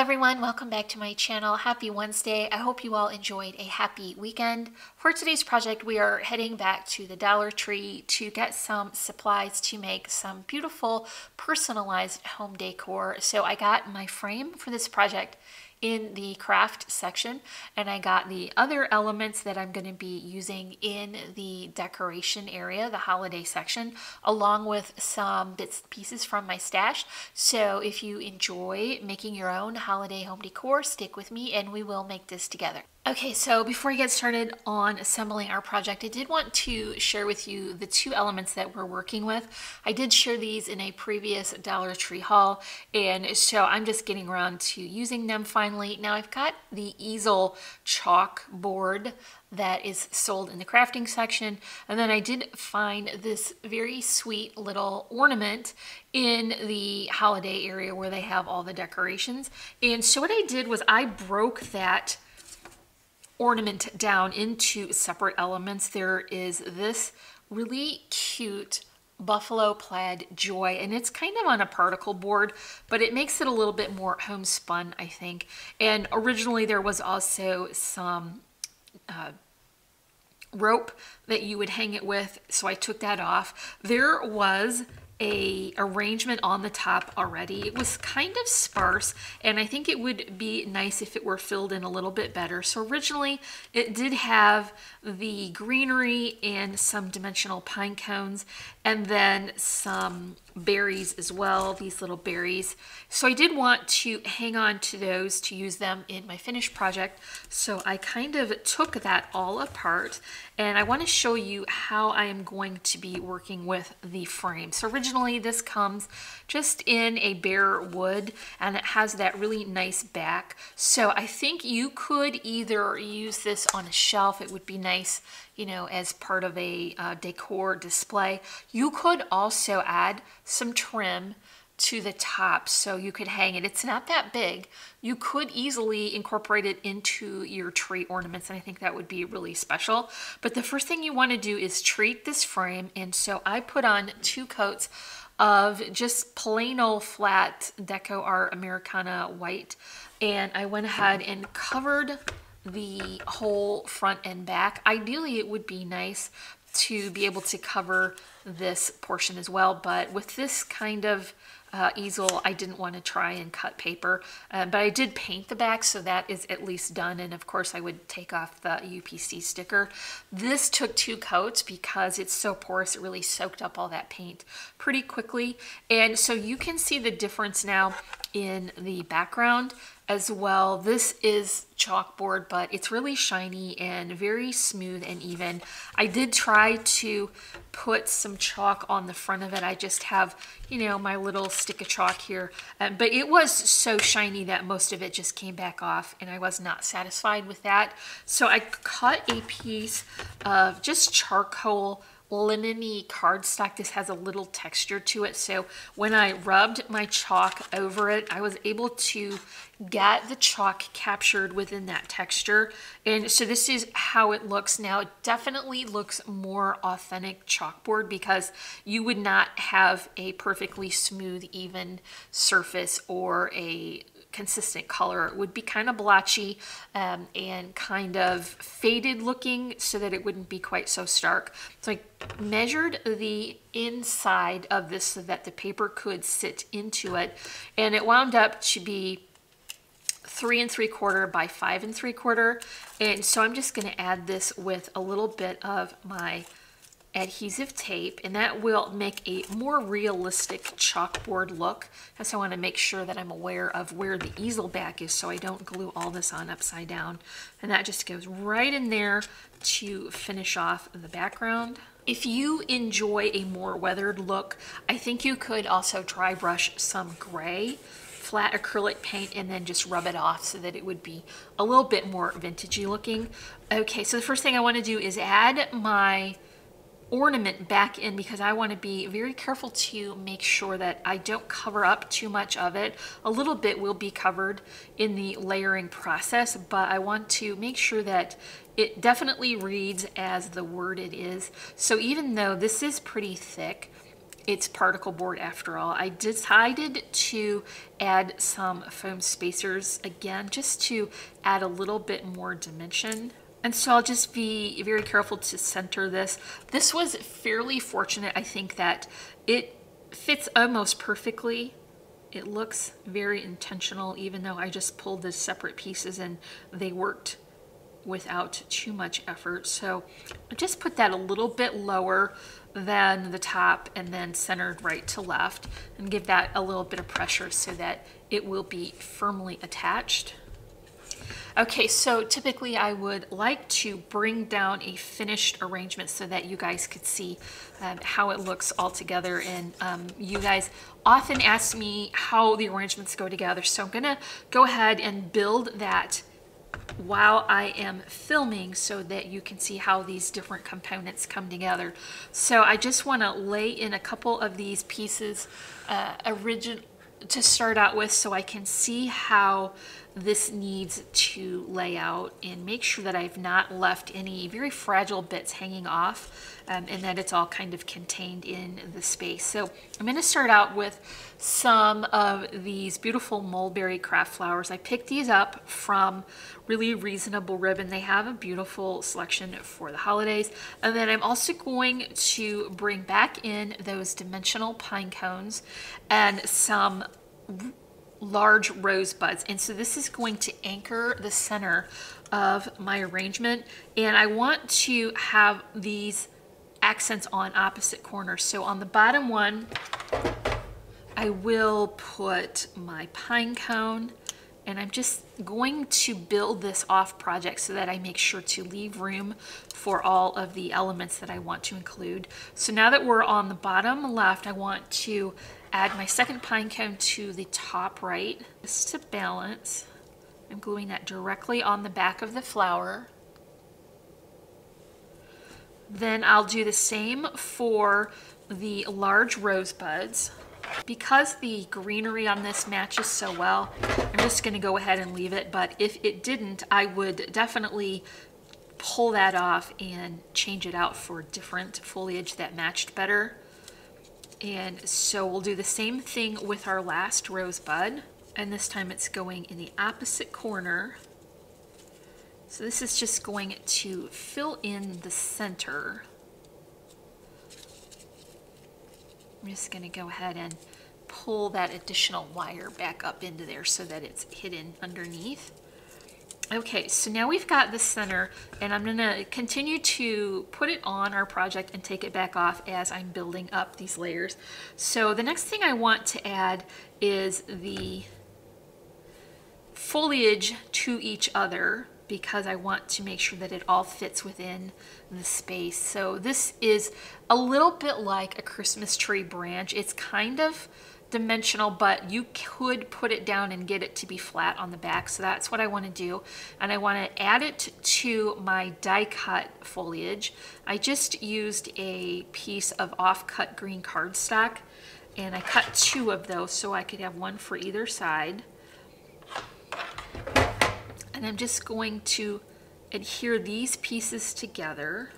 everyone, welcome back to my channel. Happy Wednesday. I hope you all enjoyed a happy weekend. For today's project, we are heading back to the Dollar Tree to get some supplies to make some beautiful personalized home decor. So I got my frame for this project in the craft section, and I got the other elements that I'm going to be using in the decoration area, the holiday section, along with some bits and pieces from my stash. So if you enjoy making your own holiday home decor, stick with me and we will make this together. Okay, so before we get started on assembling our project, I did want to share with you the two elements that we're working with. I did share these in a previous Dollar Tree haul, and so I'm just getting around to using them finally. Now I've got the easel chalk board that is sold in the crafting section, and then I did find this very sweet little ornament in the holiday area where they have all the decorations. And so what I did was I broke that ornament down into separate elements. There is this really cute buffalo plaid joy, and it's kind of on a particle board, but it makes it a little bit more homespun, I think. And originally there was also some rope that you would hang it with, so I took that off. There was a arrangement on the top already. It was kind of sparse, and I think it would be nice if it were filled in a little bit better. So originally it did have the greenery and some dimensional pine cones, and then some berries as well, these little berries. So I did want to hang on to those to use them in my finished project. So I kind of took that all apart, and I want to show you how I am going to be working with the frame. So originally this comes just in a bare wood, and it has that really nice back. So I think you could either use this on a shelf. It would be nice, you know, as part of a decor display. You could also add some trim to the top so you could hang it. It's not that big. You could easily incorporate it into your tree ornaments, and I think that would be really special. But the first thing you want to do is treat this frame, and so I put on 2 coats of just plain old flat Deco Art Americana white, and I went ahead and covered the whole front and back. Ideally it would be nice to be able to cover this portion as well, but with this kind of easel, I didn't want to try and cut paper, but I did paint the back, so that is at least done. And of course I would take off the UPC sticker. This took 2 coats because it's so porous. It really soaked up all that paint pretty quickly. And so you can see the difference now in the background as well. This is chalkboard, but it's really shiny and very smooth and even. I did try to put some chalk on the front of it. I just have, you know, my little stick of chalk here, but it was so shiny that most of it just came back off, and I was not satisfied with that. So I cut a piece of just charcoal linen-y cardstock. This has a little texture to it, so when I rubbed my chalk over it, I was able to get the chalk captured within that texture. And so this is how it looks now. It definitely looks more authentic chalkboard because you would not have a perfectly smooth, even surface or a consistent color. It would be kind of blotchy and kind of faded looking, so that it wouldn't be quite so stark. So I measured the inside of this so that the paper could sit into it, and it wound up to be 3 3/4 by 5 3/4. And so I'm just going to add this with a little bit of my adhesive tape, and that will make a more realistic chalkboard look. So I want to make sure that I'm aware of where the easel back is so I don't glue all this on upside down. And that just goes right in there to finish off the background. If you enjoy a more weathered look, I think you could also dry brush some gray flat acrylic paint and then just rub it off so that it would be a little bit more vintagey looking. Okay, so the first thing I want to do is add my ornament back in, because I want to be very careful to make sure that I don't cover up too much of it. A little bit will be covered in the layering process, but I want to make sure that it definitely reads as the word it is. So even though this is pretty thick, it's particle board after all. I decided to add some foam spacers again, just to add a little bit more dimension. And so I'll just be very careful to center this. This was fairly fortunate. I think that it fits almost perfectly. It looks very intentional, even though I just pulled the separate pieces and they worked without too much effort. So I just put that a little bit lower than the top and then centered right to left, and give that a little bit of pressure so that it will be firmly attached. Okay, so typically I would like to bring down a finished arrangement so that you guys could see how it looks all together. And you guys often ask me how the arrangements go together. So I'm gonna go ahead and build that while I am filming so that you can see how these different components come together. So I just wanna lay in a couple of these pieces to start out with so I can see how this needs to lay out and make sure that I've not left any very fragile bits hanging off and that it's all kind of contained in the space. So I'm going to start out with some of these beautiful mulberry craft flowers. I picked these up from Really Reasonable Ribbon. They have a beautiful selection for the holidays. And then I'm also going to bring back in those dimensional pine cones and some large rose buds. And so this is going to anchor the center of my arrangement. And I want to have these accents on opposite corners. So on the bottom one, I will put my pine cone, and I'm just going to build this off project so that I make sure to leave room for all of the elements that I want to include. So now that we're on the bottom left, I want to add my second pine cone to the top right, just to balance. I'm gluing that directly on the back of the flower. Then I'll do the same for the large rose buds. Because the greenery on this matches so well, I'm just going to go ahead and leave it, but if it didn't, I would definitely pull that off and change it out for different foliage that matched better. And so we'll do the same thing with our last rosebud, and this time it's going in the opposite corner. So this is just going to fill in the center. I'm just going to go ahead and pull that additional wire back up into there so that it's hidden underneath. Okay, so now we've got the center, and I'm gonna continue to put it on our project and take it back off as I'm building up these layers. So the next thing I want to add is the foliage to each other, because I want to make sure that it all fits within the space. So this is a little bit like a Christmas tree branch. It's kind of dimensional, but you could put it down and get it to be flat on the back. So that's what I want to do. And I want to add it to my die cut foliage. I just used a piece of off-cut green cardstock, and I cut 2 of those so I could have one for either side. And I'm just going to adhere these pieces together.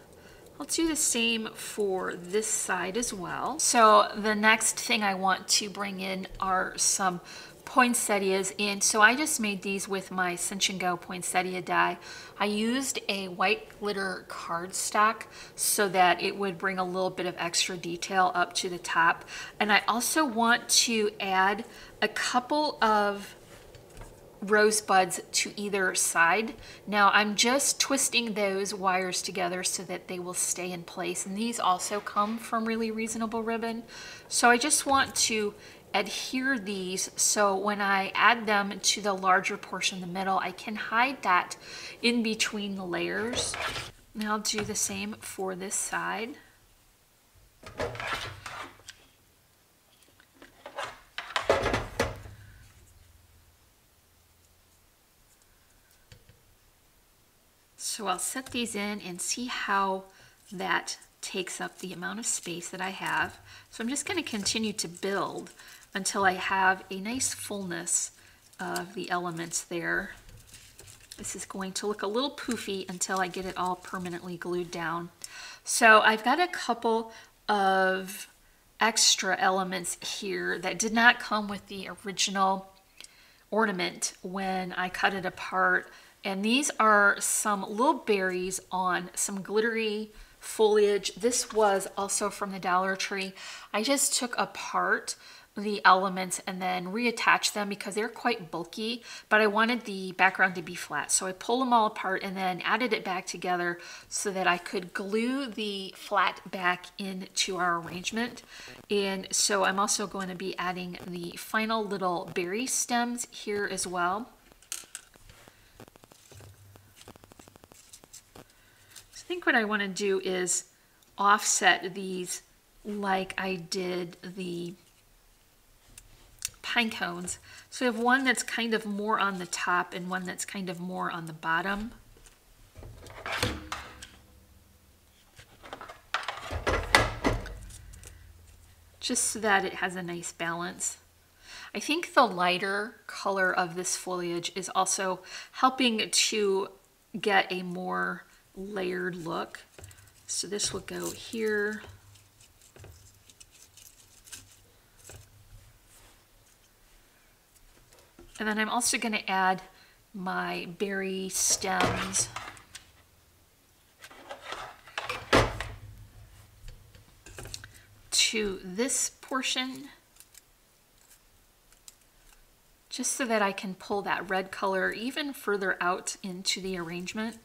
I'll do the same for this side as well. So the next thing I want to bring in are some poinsettias, and so I just made these with my Cinch and Go poinsettia die. I used a white glitter cardstock so that it would bring a little bit of extra detail up to the top. And I also want to add a couple of rosebuds to either side. Now I'm just twisting those wires together so that they will stay in place, and these also come from Really Reasonable Ribbon. So I just want to adhere these so when I add them to the larger portion in the middle, I can hide that in between the layers. Now I'll do the same for this side. So I'll set these in and see how that takes up the amount of space that I have. So I'm just going to continue to build until I have a nice fullness of the elements there. This is going to look a little poofy until I get it all permanently glued down. So I've got a couple of extra elements here that did not come with the original ornament when I cut it apart. And these are some little berries on some glittery foliage. This was also from the Dollar Tree. I just took apart the elements and then reattached them because they're quite bulky, but I wanted the background to be flat. So I pulled them all apart and then added it back together so that I could glue the flat back into our arrangement. And so I'm also going to be adding the final little berry stems here as well. So I think what I want to do is offset these like I did the pine cones. So we have one that's kind of more on the top and one that's kind of more on the bottom. Just so that it has a nice balance. I think the lighter color of this foliage is also helping to get a more layered look. So this will go here. And then I'm also going to add my berry stems. To this portion, just so that I can pull that red color even further out into the arrangement.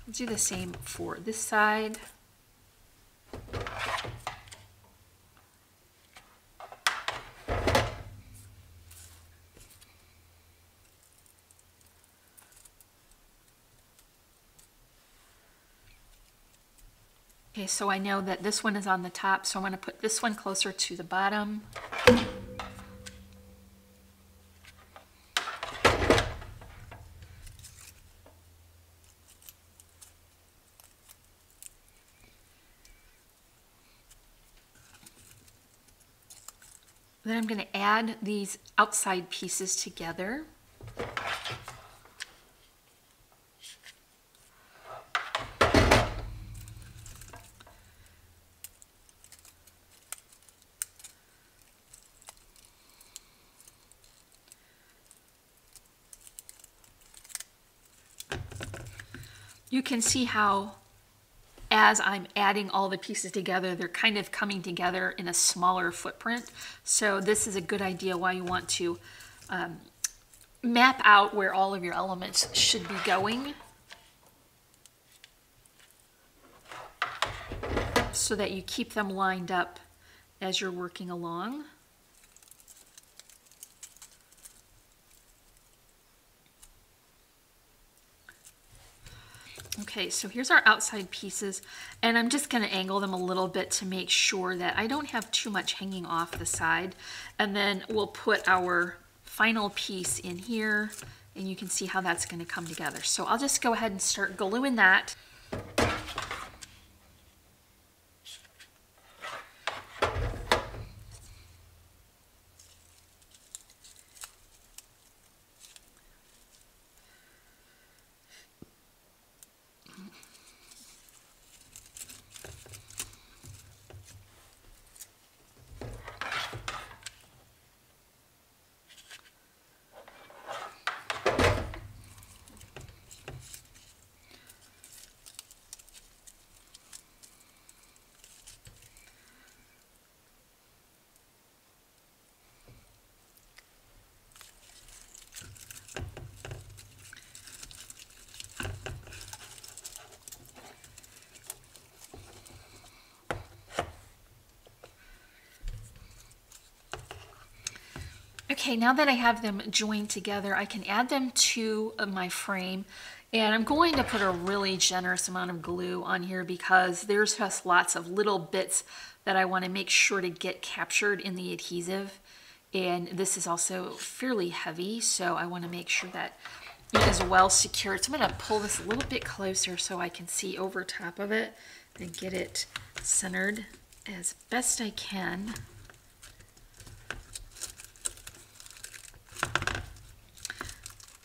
I'll do the same for this side. Okay, so I know that this one is on the top, so I'm going to put this one closer to the bottom. Then I'm going to add these outside pieces together. You can see how as I'm adding all the pieces together, they're kind of coming together in a smaller footprint. So this is a good idea why you want to map out where all of your elements should be going so that you keep them lined up as you're working along. Okay, so here's our outside pieces, and I'm just going to angle them a little bit to make sure that I don't have too much hanging off the side. And then we'll put our final piece in here, and you can see how that's going to come together. So I'll just go ahead and start gluing that. Okay, now that I have them joined together, I can add them to my frame, and I'm going to put a really generous amount of glue on here because there's just lots of little bits that I want to make sure to get captured in the adhesive. And this is also fairly heavy, so I want to make sure that it is well secured. So I'm going to pull this a little bit closer so I can see over top of it and get it centered as best I can.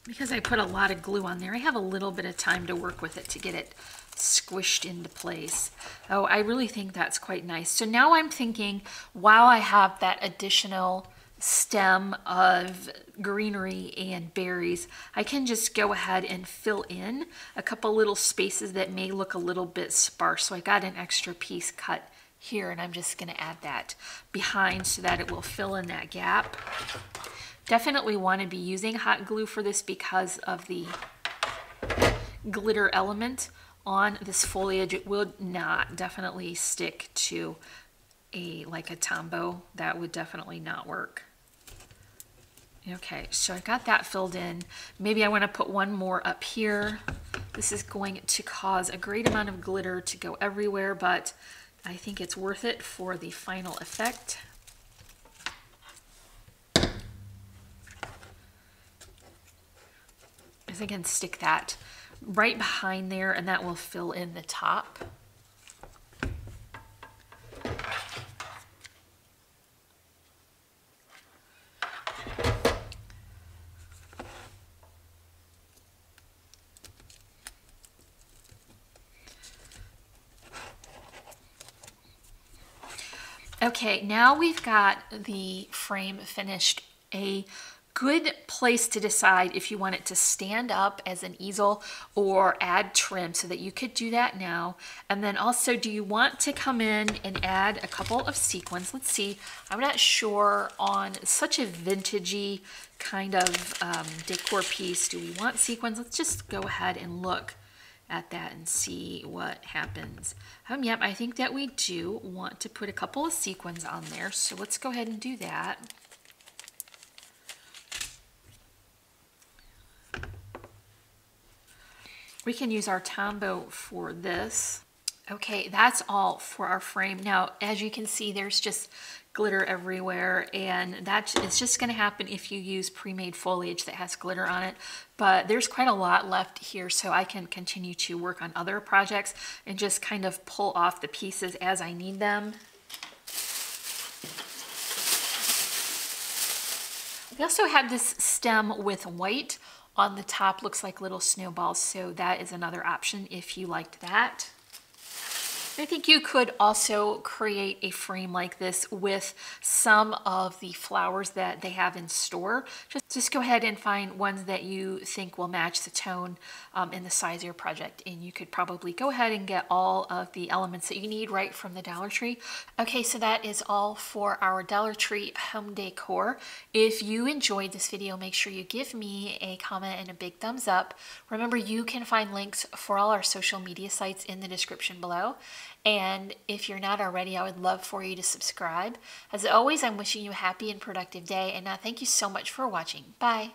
Because I put a lot of glue on there, I have a little bit of time to work with it to get it squished into place. Oh, I really think that's quite nice. So now I'm thinking, while I have that additional stem of greenery and berries, I can just go ahead and fill in a couple little spaces that may look a little bit sparse. So I got an extra piece cut here, and I'm just going to add that behind so that it will fill in that gap. Definitely want to be using hot glue for this because of the glitter element on this foliage. It will not definitely stick to like a Tombow. That would definitely not work. Okay, so I got that filled in. Maybe I want to put one more up here. This is going to cause a great amount of glitter to go everywhere, but I think it's worth it for the final effect. I think I can stick that right behind there, and that will fill in the top. Okay, now we've got the frame finished. A good place to decide if you want it to stand up as an easel or add trim, so that you could do that now. And then also, do you want to come in and add a couple of sequins? Let's see, I'm not sure on such a vintagey kind of decor piece. Do we want sequins? Let's just go ahead and look at that and see what happens. Yep, I think that we do want to put a couple of sequins on there, so let's go ahead and do that. We can use our Tombow for this. Okay, that's all for our frame. Now, as you can see, there's just glitter everywhere, and it's just going to happen if you use pre-made foliage that has glitter on it. But there's quite a lot left here, so I can continue to work on other projects and just kind of pull off the pieces as I need them. We also have this stem with white on the top, looks like little snowballs, so that is another option if you liked that. I think you could also create a frame like this with some of the flowers that they have in store. Just go ahead and find ones that you think will match the tone and the size of your project, and you could probably go ahead and get all of the elements that you need right from the Dollar Tree. Okay, so that is all for our Dollar Tree home decor. If you enjoyed this video, make sure you give me a comment and a big thumbs up. Remember, you can find links for all our social media sites in the description below. And if you're not already, I would love for you to subscribe. As always, I'm wishing you a happy and productive day, and thank you so much for watching. Bye.